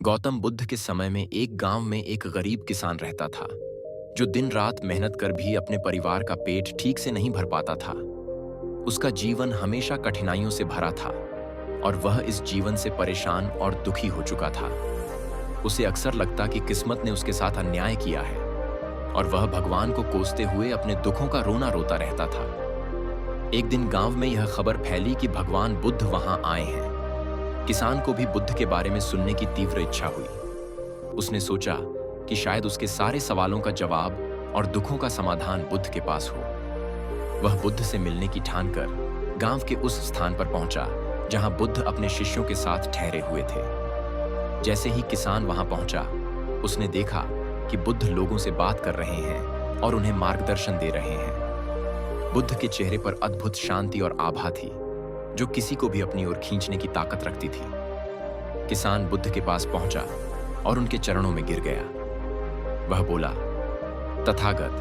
गौतम बुद्ध के समय में एक गांव में एक गरीब किसान रहता था जो दिन रात मेहनत कर भी अपने परिवार का पेट ठीक से नहीं भर पाता था। उसका जीवन हमेशा कठिनाइयों से भरा था और वह इस जीवन से परेशान और दुखी हो चुका था। उसे अक्सर लगता कि किस्मत ने उसके साथ अन्याय किया है और वह भगवान को कोसते हुए अपने दुखों का रोना रोता रहता था। एक दिन गांव में यह खबर फैली कि भगवान बुद्ध वहां आए हैं। किसान को भी बुद्ध के बारे में सुनने की तीव्र इच्छा हुई। उसने सोचा कि शायद उसके सारे सवालों का जवाब और दुखों का समाधान बुद्ध के पास हो। वह बुद्ध से मिलने की ठान कर गांव के उस स्थान पर पहुंचा जहां बुद्ध अपने शिष्यों के साथ ठहरे हुए थे। जैसे ही किसान वहां पहुंचा, उसने देखा कि बुद्ध लोगों से बात कर रहे हैं और उन्हें मार्गदर्शन दे रहे हैं। बुद्ध के चेहरे पर अद्भुत शांति और आभा थी जो किसी को भी अपनी ओर खींचने की ताकत रखती थी। किसान बुद्ध के पास पहुंचा और उनके चरणों में गिर गया। वह बोला, तथागत,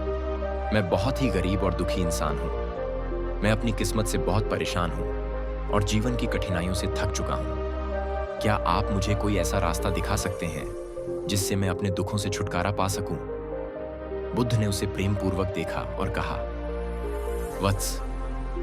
मैं बहुत ही गरीब और दुखी इंसान हूं। मैं अपनी किस्मत से बहुत परेशान हूं और जीवन की कठिनाइयों से थक चुका हूं। क्या आप मुझे कोई ऐसा रास्ता दिखा सकते हैं जिससे मैं अपने दुखों से छुटकारा पा सकूं? बुद्ध ने उसे प्रेम पूर्वक देखा और कहा, वत्स,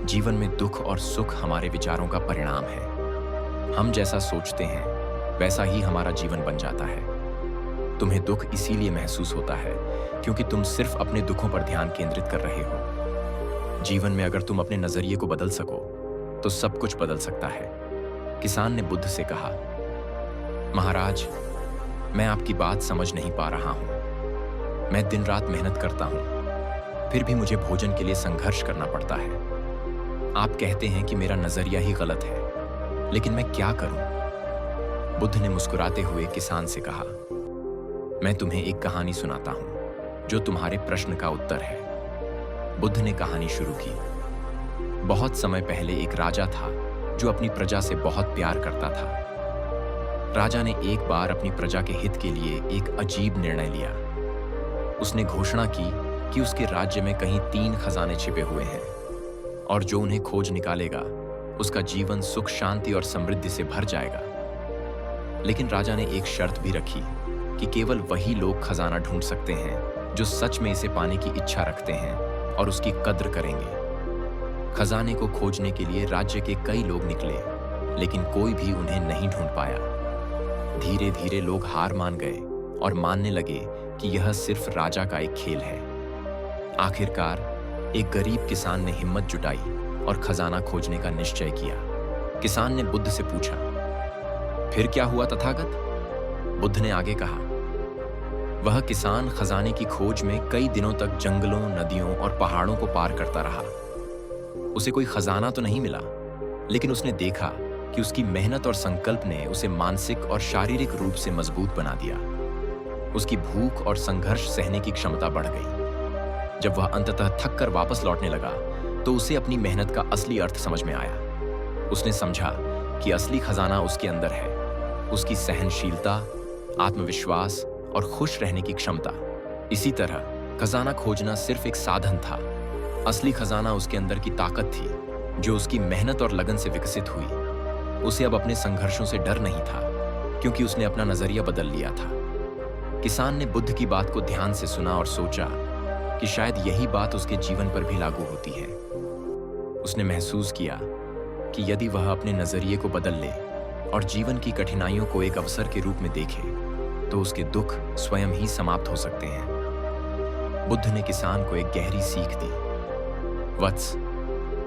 जीवन में दुख और सुख हमारे विचारों का परिणाम है। हम जैसा सोचते हैं वैसा ही हमारा जीवन बन जाता है। तुम्हें दुख इसीलिए महसूस होता है क्योंकि तुम सिर्फ अपने दुखों पर ध्यान केंद्रित कर रहे हो। जीवन में अगर तुम अपने नजरिए को बदल सको तो सब कुछ बदल सकता है। किसान ने बुद्ध से कहा, महाराज, मैं आपकी बात समझ नहीं पा रहा हूं। मैं दिन रात मेहनत करता हूं, फिर भी मुझे भोजन के लिए संघर्ष करना पड़ता है। आप कहते हैं कि मेरा नजरिया ही गलत है, लेकिन मैं क्या करूं? बुद्ध ने मुस्कुराते हुए किसान से कहा, मैं तुम्हें एक कहानी सुनाता हूं जो तुम्हारे प्रश्न का उत्तर है। बुद्ध ने कहानी शुरू की। बहुत समय पहले एक राजा था जो अपनी प्रजा से बहुत प्यार करता था। राजा ने एक बार अपनी प्रजा के हित के लिए एक अजीब निर्णय लिया। उसने घोषणा की कि उसके राज्य में कहीं 3 खजाने छिपे हुए हैं और जो उन्हें खोज निकालेगा उसका जीवन सुख, शांति और समृद्धि से भर जाएगा। लेकिन राजा ने एक शर्त भी रखी कि केवल वही लोग खजाना ढूंढ सकते हैं जो सच में इसे पाने की इच्छा रखते हैं और उसकी कद्र करेंगे। खजाने को खोजने के लिए राज्य के कई लोग निकले, लेकिन कोई भी उन्हें नहीं ढूंढ पाया। धीरे धीरे लोग हार मान गए और मानने लगे कि यह सिर्फ राजा का एक खेल है। आखिरकार एक गरीब किसान ने हिम्मत जुटाई और खजाना खोजने का निश्चय किया। किसान ने बुद्ध से पूछा, फिर क्या हुआ तथागत? बुद्ध ने आगे कहा, वह किसान खजाने की खोज में कई दिनों तक जंगलों, नदियों और पहाड़ों को पार करता रहा। उसे कोई खजाना तो नहीं मिला, लेकिन उसने देखा कि उसकी मेहनत और संकल्प ने उसे मानसिक और शारीरिक रूप से मजबूत बना दिया। उसकी भूख और संघर्ष सहने की क्षमता बढ़ गई। जब वह अंततः थक कर वापस लौटने लगा तो उसे अपनी मेहनत का असली अर्थ समझ में आया। उसने समझा कि असली खजाना उसके अंदर है, उसकी सहनशीलता, आत्मविश्वास और खुश रहने की क्षमता। इसी तरह खजाना खोजना सिर्फ एक साधन था। असली खजाना उसके अंदर की ताकत थी जो उसकी मेहनत और लगन से विकसित हुई। उसे अब अपने संघर्षों से डर नहीं था क्योंकि उसने अपना नजरिया बदल लिया था। किसान ने बुद्ध की बात को ध्यान से सुना और सोचा कि शायद यही बात उसके जीवन पर भी लागू होती है। उसने महसूस किया कि यदि वह अपने नजरिए को बदल ले और जीवन की कठिनाइयों को एक अवसर के रूप में देखे तो उसके दुख स्वयं ही समाप्त हो सकते हैं। बुद्ध ने किसान को एक गहरी सीख दी। वत्स,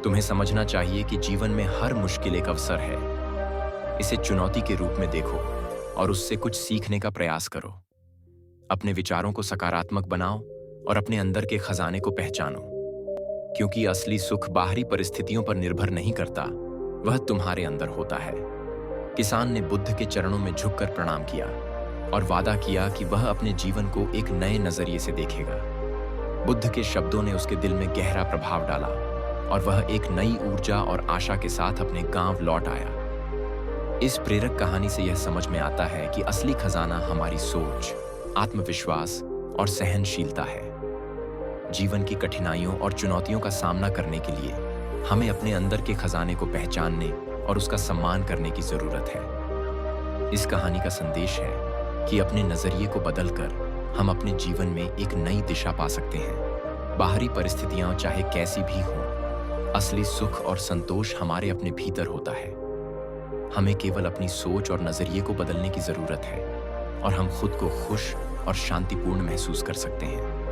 तुम्हें समझना चाहिए कि जीवन में हर मुश्किल एक अवसर है। इसे चुनौती के रूप में देखो और उससे कुछ सीखने का प्रयास करो। अपने विचारों को सकारात्मक बनाओ और अपने अंदर के खजाने को पहचानो, क्योंकि असली सुख बाहरी परिस्थितियों पर निर्भर नहीं करता, वह तुम्हारे अंदर होता है। किसान ने बुद्ध के चरणों में झुककर प्रणाम किया और वादा किया कि वह अपने जीवन को एक नए नजरिए से देखेगा। बुद्ध के शब्दों ने उसके दिल में गहरा प्रभाव डाला और वह एक नई ऊर्जा और आशा के साथ अपने गांव लौट आया। इस प्रेरक कहानी से यह समझ में आता है कि असली खजाना हमारी सोच, आत्मविश्वास और सहनशीलता है। जीवन की कठिनाइयों और चुनौतियों का सामना करने के लिए हमें अपने अंदर के खजाने को पहचानने और उसका सम्मान करने की जरूरत है। इस कहानी का संदेश है कि अपने नजरिए को बदलकर हम अपने जीवन में एक नई दिशा पा सकते हैं। बाहरी परिस्थितियां चाहे कैसी भी हों, असली सुख और संतोष हमारे अपने भीतर होता है। हमें केवल अपनी सोच और नजरिए को बदलने की जरूरत है और हम खुद को खुश और शांतिपूर्ण महसूस कर सकते हैं।